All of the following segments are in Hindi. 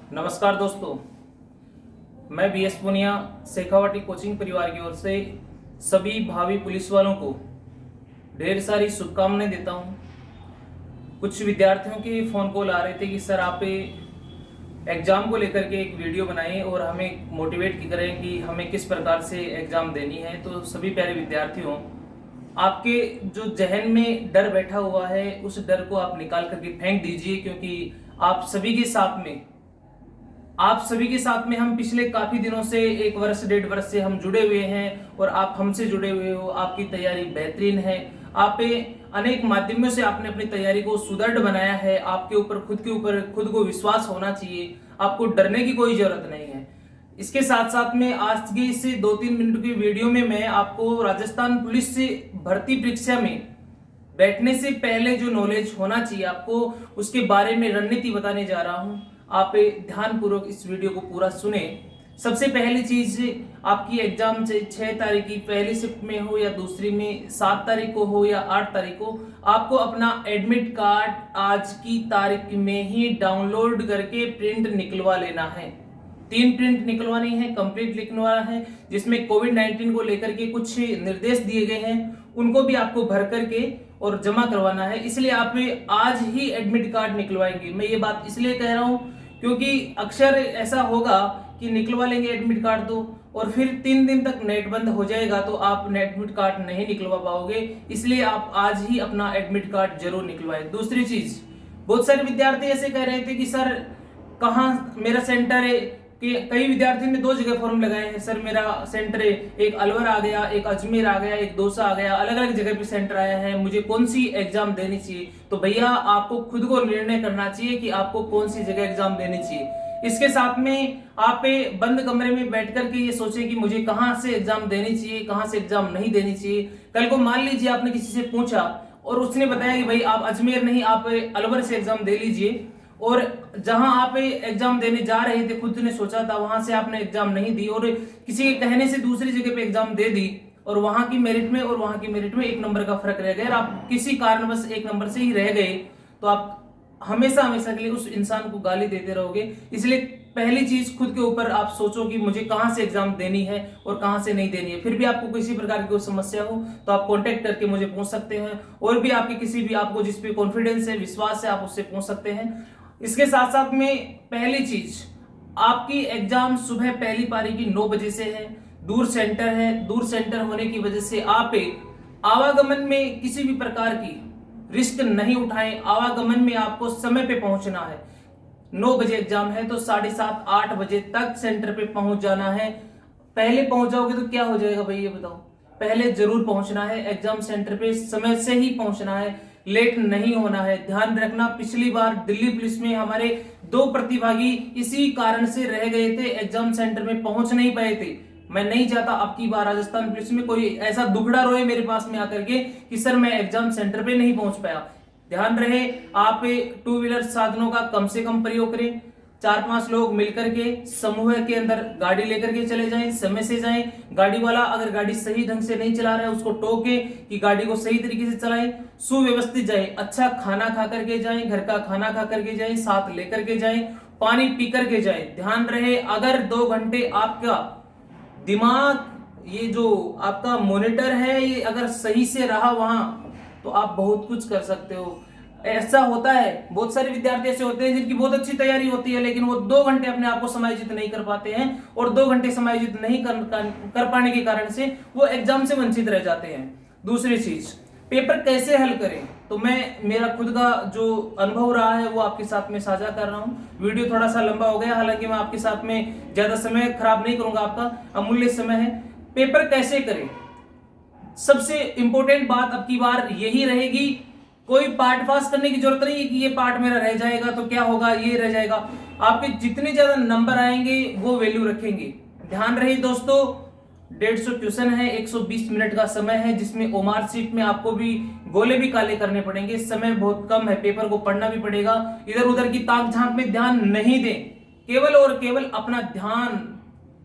नमस्कार दोस्तों, मैं B S Punia Shekhawati coaching परिवार की ओर से सभी भावी पुलिस वालों को ढेर सारी शुभकामनाएं देता हूं। कुछ विद्यार्थियों के फ़ोन कॉल आ रहे थे कि सर आप एग्ज़ाम को लेकर के एक वीडियो बनाएं और हमें मोटिवेट करें कि हमें किस प्रकार से एग्ज़ाम देनी है। तो सभी प्यारे विद्यार्थियों, आपके जो जहन में डर बैठा हुआ है उस डर को आप निकाल करके फेंक दीजिए, क्योंकि आप सभी के साथ में हम पिछले काफी दिनों से 1 वर्ष 1.5 वर्ष से हम जुड़े हुए हैं और आप हमसे जुड़े हुए हो। आपकी तैयारी बेहतरीन है। आप अनेक माध्यमों से आपने अपनी तैयारी को सुदृढ़ बनाया है। आपके ऊपर खुद को विश्वास होना चाहिए। आपको डरने की कोई जरूरत नहीं है। इसके साथ साथ में आज के इस 2-3 मिनट की वीडियो में मैं आपको राजस्थान पुलिस से भर्ती परीक्षा में बैठने से पहले जो नॉलेज होना चाहिए आपको, उसके बारे में रणनीति बताने जा रहा हूं। आप ध्यान पूर्वक इस वीडियो को पूरा सुने। सबसे पहली चीज, आपकी एग्जाम 6 तारीख की पहली शिफ्ट में हो या दूसरी में, 7 तारीख को हो या 8 तारीख को, आपको अपना एडमिट कार्ड आज की तारीख में ही डाउनलोड करके प्रिंट निकलवा लेना है। 3 प्रिंट निकलवानी है, कंप्लीट लिखवाना है, जिसमें कोविड-19 को लेकर के कुछ निर्देश दिए गए हैं, उनको भी आपको भर करके और जमा करवाना है। इसलिए आप आज ही एडमिट कार्ड निकलवाएंगे। मैं ये बात इसलिए कह रहा हूं क्योंकि अक्सर ऐसा होगा कि निकलवा लेंगे एडमिट कार्ड तो, और फिर 3 दिन तक नेट बंद हो जाएगा तो आप एडमिट कार्ड नहीं निकलवा पाओगे। इसलिए आप आज ही अपना एडमिट कार्ड जरूर निकलवाएं। दूसरी चीज, बहुत सारे विद्यार्थी ऐसे कह रहे थे कि सर कहाँ मेरा सेंटर है, कि कई विद्यार्थियों ने 2 जगह फॉर्म लगाए हैं। सर मेरा सेंटर है, एक अलवर आ गया, एक अजमेर आ गया, एक दौसा आ गया, अलग अलग जगह पे सेंटर आया है, मुझे कौन सी एग्जाम देनी चाहिए। तो भैया आपको खुद को निर्णय करना चाहिए कि आपको कौन सी जगह एग्जाम देनी चाहिए। इसके साथ में आप बंद कमरे में बैठ करके ये सोचे कि मुझे कहाँ से एग्जाम देनी चाहिए, कहाँ से एग्जाम नहीं देनी चाहिए। कल को मान लीजिए आपने किसी से पूछा और उसने बताया कि भाई आप अजमेर नहीं, आप अलवर से एग्जाम दे लीजिए, और जहां आप एग्जाम देने जा रहे थे, खुद ने सोचा था, वहां से आपने एग्जाम नहीं दी और किसी के कहने से दूसरी जगह पे एग्जाम दे दी, और वहां की मेरिट में और वहां की मेरिट में 1 नंबर का फर्क रह गया, और आप किसी कारणवश 1 नंबर से ही रह गए, तो आप हमेशा हमेशा के लिए उस इंसान को गाली देते रहोगे। इसलिए पहली चीज, खुद के ऊपर आप सोचो कि मुझे कहां से एग्जाम देनी है और कहां से नहीं देनी है। फिर भी आपको किसी प्रकार की कोई समस्या हो तो आप कांटेक्ट करके मुझे पूछ सकते हैं, और भी आपके किसी भी आपको जिस पे कॉन्फिडेंस है, विश्वास है, आप उससे पूछ सकते हैं। इसके साथ साथ में पहली चीज, आपकी एग्जाम सुबह पहली पारी की 9 बजे से है। दूर सेंटर है। दूर सेंटर होने की वजह से आप आवागमन में किसी भी प्रकार की रिस्क नहीं उठाएं। आवागमन में आपको समय पे पहुंचना है। 9 बजे एग्जाम है तो 7:30-8 बजे तक सेंटर पे पहुंच जाना है। पहले पहुंच जाओगे तो क्या हो जाएगा भाई, ये बताओ। पहले जरूर पहुंचना है, एग्जाम सेंटर पे समय से ही पहुंचना है, लेट नहीं होना है। ध्यान रखना, पिछली बार दिल्ली पुलिस में हमारे 2 प्रतिभागी इसी कारण से रह गए थे, एग्जाम सेंटर में पहुंच नहीं पाए थे। मैं नहीं चाहता अब की बार राजस्थान पुलिस में कोई ऐसा दुखड़ा रोए मेरे पास में आकर के कि सर मैं एग्जाम सेंटर पे नहीं पहुंच पाया। ध्यान रहे, आप 2 व्हीलर साधनों का कम से कम प्रयोग करें। 4-5 लोग मिलकर के समूह के अंदर गाड़ी लेकर के चले जाएं, समय से जाएं। गाड़ी वाला अगर गाड़ी सही ढंग से नहीं चला रहा है उसको टोके कि गाड़ी को सही तरीके से चलाएं। सुव्यवस्थित जाएं, अच्छा खाना खा करके जाएं, घर का खाना खा करके जाएं, साथ लेकर के जाएं, पानी पी करके जाएं। ध्यान रहे, अगर 2 घंटे आपका दिमाग, ये जो आपका मॉनिटर है, ये अगर सही से रहा वहां, तो आप बहुत कुछ कर सकते हो। ऐसा होता है, बहुत सारे विद्यार्थी ऐसे होते हैं जिनकी बहुत अच्छी तैयारी होती है, लेकिन वो 2 घंटे अपने आप को समायोजित नहीं कर पाते हैं, और 2 घंटे समायोजित नहीं कर पाने के कारण से वो एग्जाम से वंचित रह जाते हैं। दूसरी चीज, पेपर कैसे हल करें, तो मैं मेरा खुद का जो अनुभव रहा है वो आपके साथ में साझा कर रहा हूं। वीडियो थोड़ा सा लंबा हो गया, हालांकि मैं आपके साथ में ज्यादा समय खराब नहीं करूंगा, आपका अमूल्य समय है। पेपर कैसे करें, सबसे इंपॉर्टेंट बात अब की बार यही रहेगी, कोई पार्ट पास करने की जरूरत नहीं है कि ये पार्ट मेरा रह जाएगा तो क्या होगा, ये रह जाएगा। आपके जितने ज्यादा नंबर आएंगे वो वैल्यू रखेंगे। ध्यान रहे दोस्तों, 150 क्वेश्चन है, 120 मिनट का समय है, जिसमें ओमार शीट में आपको भी गोले भी काले करने पड़ेंगे। समय बहुत कम है, पेपर को पढ़ना भी पड़ेगा। इधर उधर की ताक झांक में ध्यान नहीं दें, केवल और केवल अपना ध्यान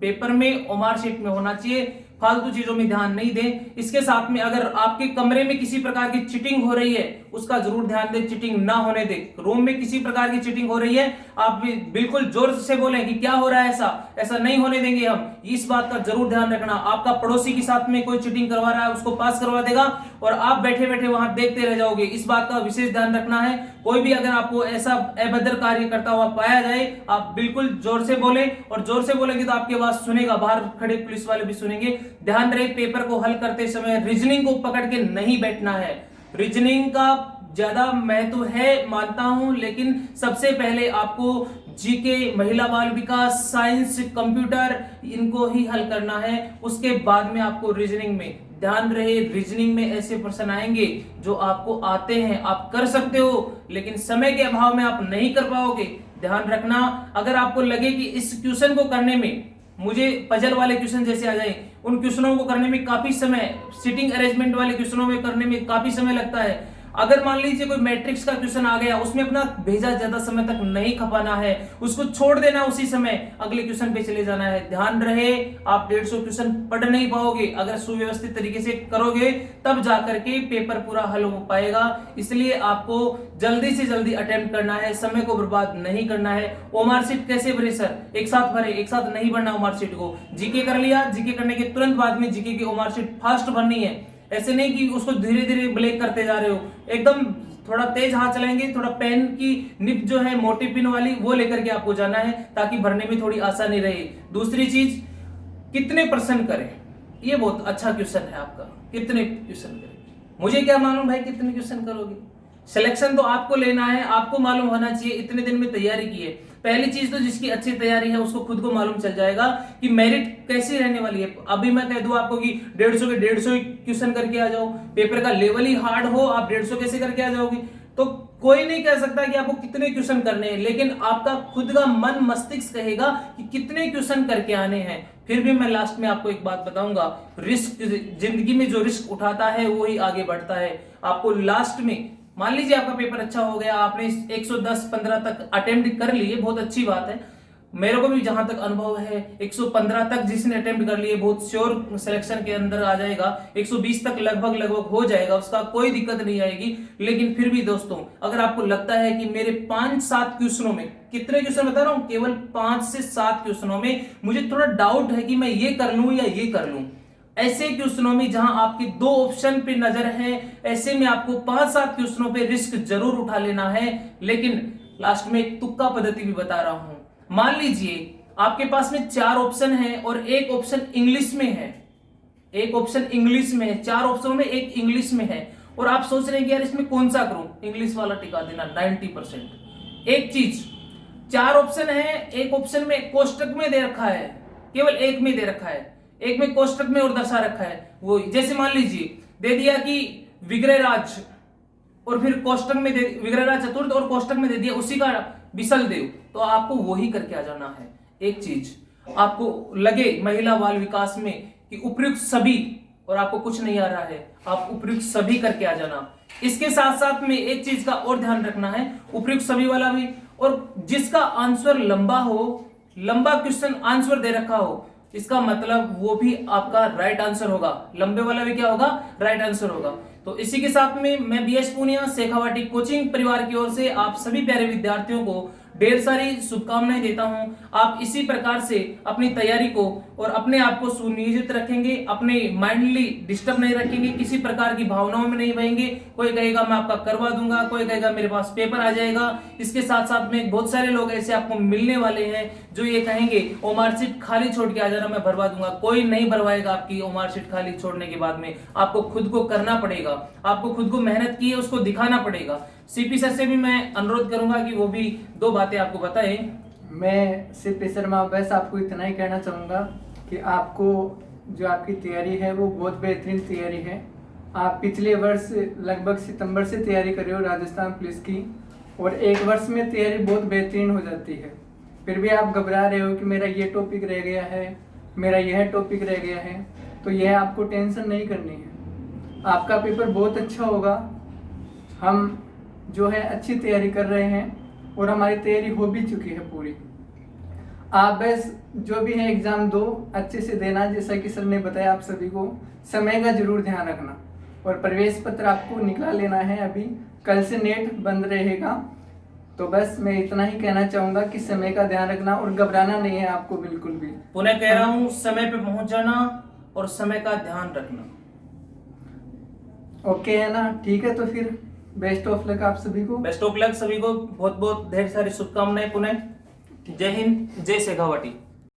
पेपर में, ओमार शीट में होना चाहिए। फालतू चीजों में ध्यान नहीं दें। इसके साथ में अगर आपके कमरे में किसी प्रकार की चीटिंग हो रही है उसका जरूर ध्यान दें, चीटिंग ना होने दें। रूम में किसी प्रकार की चीटिंग हो रही है आप भी बिल्कुल जोर से बोलें कि क्या हो रहा है, ऐसा नहीं होने देंगे हम। इस बात का जरूर ध्यान रखना। आपका पड़ोसी के साथ में कोई चीटिंग करवा रहा है उसको पास करवा देगा और आप बैठे बैठे वहां देखते रह जाओगे। इस बात का विशेष ध्यान रखना है। कोई भी अगर आपको ऐसा अभद्र कार्य करता हुआ पाया जाए आप बिल्कुल जोर से बोले, और जोर से बोलेंगे तो आपकी आवाज सुनेगा, बाहर खड़े पुलिस वाले भी सुनेंगे। ध्यान रहे पेपर को हल करते समय रीजनिंग को पकड़ के नहीं बैठना है। रीजनिंग का ज्यादा महत्व है मानता हूं, लेकिन सबसे पहले आपको जीके, महिला बाल विकास, साइंस, कंप्यूटर इनको ही हल करना है। उसके बाद में आपको रीजनिंग में ध्यान रहे। रीजनिंग में ऐसे प्रश्न आएंगे जो आपको आते हैं, आप कर सकते हो, लेकिन समय के अभाव में आप नहीं कर पाओगे। ध्यान रखना। अगर आपको लगे कि इस क्वेश्चन को करने में मुझे पजल वाले क्वेश्चन जैसे आ जाए, उन क्वेश्चनों को करने में काफी समय, सीटिंग अरेंजमेंट वाले क्वेश्चनों में करने में काफी समय लगता है। अगर मान लीजिए कोई मैट्रिक्स का क्वेश्चन आ गया, उसमें अपना भेजा ज्यादा समय तक नहीं खपाना है, उसको छोड़ देना, उसी समय अगले क्वेश्चन पे चले जाना है। ध्यान रहे आप 150 क्वेश्चन पढ़ नहीं पाओगे। अगर सुव्यवस्थित तरीके से करोगे तब जाकर के पेपर पूरा हल हो पाएगा। इसलिए आपको जल्दी से जल्दी अटेम्प्ट करना है, समय को बर्बाद नहीं करना है। ओमार शीट कैसे भरे सर? एक साथ भरे, एक साथ नहीं भरना ओमार शीट को। जीके कर लिया, जीके करने के तुरंत बाद में जीके की ओमार शीट फास्ट भरनी है। ऐसे नहीं कि उसको धीरे धीरे ब्लैक करते जा रहे हो, एकदम थोड़ा तेज हाथ चलाएंगे। थोड़ा पेन की निब जो है मोटी पिन वाली वो लेकर के आपको जाना है ताकि भरने में थोड़ी आसानी रहे। दूसरी चीज, कितने प्रश्न करें, ये बहुत अच्छा क्वेश्चन है आपका। कितने क्वेश्चन करें, मुझे क्या मालूम भाई कितने क्वेश्चन करोगे। सिलेक्शन तो आपको लेना है, आपको मालूम होना चाहिए इतने दिन में तैयारी की है। पहली चीज तो जिसकी अच्छी तैयारी है उसको खुद को मालूम चल जाएगा कि मेरिट कैसी रहने वाली है। अभी मैं कह दूं आपको कि 150 के 150 क्वेश्चन करके आ जाओ, पेपर का लेवल ही हार्ड हो, आप 150 कैसे करके आ जाओगे? तो कोई नहीं कह सकता कि आपको कितने क्वेश्चन करने हैं, लेकिन आपका खुद का मन मस्तिष्क कहेगा कि कितने क्वेश्चन करके आने हैं। फिर भी मैं लास्ट में आपको एक बात बताऊंगा, रिस्क, जिंदगी में जो रिस्क उठाता है वो ही आगे बढ़ता है। आपको लास्ट में, मान लीजिए आपका पेपर अच्छा हो गया, आपने 110-15 तक अटेम्प्ट कर लिए, बहुत अच्छी बात है। मेरे को भी जहां तक अनुभव है 115 तक जिसने अटेम्प्ट कर लिए बहुत श्योर सिलेक्शन के अंदर आ जाएगा। 120 तक लगभग हो जाएगा, उसका कोई दिक्कत नहीं आएगी। लेकिन फिर भी दोस्तों, अगर आपको लगता है कि मेरे 5-7 क्वेश्चनों में, कितने क्वेश्चन बता रहा हूं, केवल 5 से 7 क्वेश्चनों में मुझे थोड़ा डाउट है कि मैं ये कर लूं या ये कर लूं, ऐसे क्वेश्चनों में जहां आपके 2 ऑप्शन पे नजर है, ऐसे में आपको 5-7 क्वेश्चनों पे रिस्क जरूर उठा लेना है। लेकिन लास्ट में एक तुक्का पद्धति भी बता रहा हूं। मान लीजिए आपके पास में 4 ऑप्शन है और एक ऑप्शन इंग्लिश में है, एक ऑप्शन इंग्लिश में है, 4 ऑप्शनों में एक इंग्लिश में है, और आप सोच रहे हैं कि यार इसमें कौन सा करूं, इंग्लिश वाला टिका देना 90%। एक चीज, 4 ऑप्शन है, एक ऑप्शन में कोष्टक में दे रखा है, केवल एक में दे रखा है, एक में कोष्टक में और दर्शा रखा है। वो जैसे मान लीजिए दे दिया कि विग्रहराज, और फिर कोष्टक में दे विग्रहराज चतुर्थ और कोष्टक में दे दिया उसी का विसल देव, तो आपको वही करके आ जाना है। एक चीज आपको लगे महिला बाल विकास में कि उपयुक्त सभी, और आपको कुछ नहीं आ रहा है, आप उपयुक्त सभी करके आ जाना। इसके साथ साथ में एक चीज का और ध्यान रखना है, उपयुक्त सभी वाला भी, और जिसका आंसर लंबा हो, लंबा क्वेश्चन आंसर दे रखा हो, इसका मतलब वो भी आपका राइट आंसर होगा। लंबे वाला भी क्या होगा, राइट आंसर होगा। तो इसी के साथ में मैं बीएस पूनिया शेखावाटी कोचिंग परिवार की ओर से आप सभी प्यारे विद्यार्थियों को ढेर सारी शुभकामनाएं देता हूं। आप इसी प्रकार से अपनी तैयारी को और अपने आप को सुनियोजित रखेंगे, अपने माइंडली डिस्टर्ब नहीं रखेंगे, किसी प्रकार की भावनाओं में नहीं बहेंगे। कोई कहेगा मैं आपका करवा दूंगा, कोई कहेगा मेरे पास पेपर आ जाएगा। इसके साथ साथ में बहुत सारे लोग ऐसे आपको मिलने वाले हैं जो ये कहेंगे ओमार शीट खाली छोड़ के आ जाना, मैं भरवा दूंगा। कोई नहीं भरवाएगा आपकी ओमार शीट खाली छोड़ने के बाद में। आपको खुद को करना पड़ेगा, आपको खुद को मेहनत की है उसको दिखाना पड़ेगा। सीपी सर से भी मैं अनुरोध करूंगा कि वो भी 2 बातें आपको बताएं। मैं सीपी शर्मा बस आपको इतना ही कहना चाहूँगा कि आपको जो आपकी तैयारी है वो बहुत बेहतरीन तैयारी है। आप पिछले वर्ष लगभग सितंबर से तैयारी कर रहे हो राजस्थान पुलिस की, और 1 वर्ष में तैयारी बहुत बेहतरीन हो जाती है। फिर भी आप घबरा रहे हो कि मेरा ये टॉपिक रह गया है, मेरा यह टॉपिक रह गया है, तो यह आपको टेंशन नहीं करनी है। आपका पेपर बहुत अच्छा होगा। हम जो है अच्छी तैयारी कर रहे हैं और हमारी तैयारी हो भी चुकी है पूरी। आप बस जो भी है एग्जाम दो, अच्छे से देना, जैसा कि सर ने बताया आप सभी को। समय का जरूर ध्यान रखना, और प्रवेश पत्र आपको निकाल लेना है। अभी कल से नेट बंद रहेगा, तो बस मैं इतना ही कहना चाहूंगा कि समय का ध्यान रखना और घबराना नहीं है आपको बिल्कुल भी। पुनः कह रहा हूँ, समय पे पहुंच जाना और समय का ध्यान रखना। ओके है ना? ठीक है, तो फिर बेस्ट ऑफ लक आप सभी को। बेस्ट ऑफ लक सभी को, बहुत बहुत ढेर सारी शुभकामनाएं। पुनः जय हिंद, जय शेखावटी।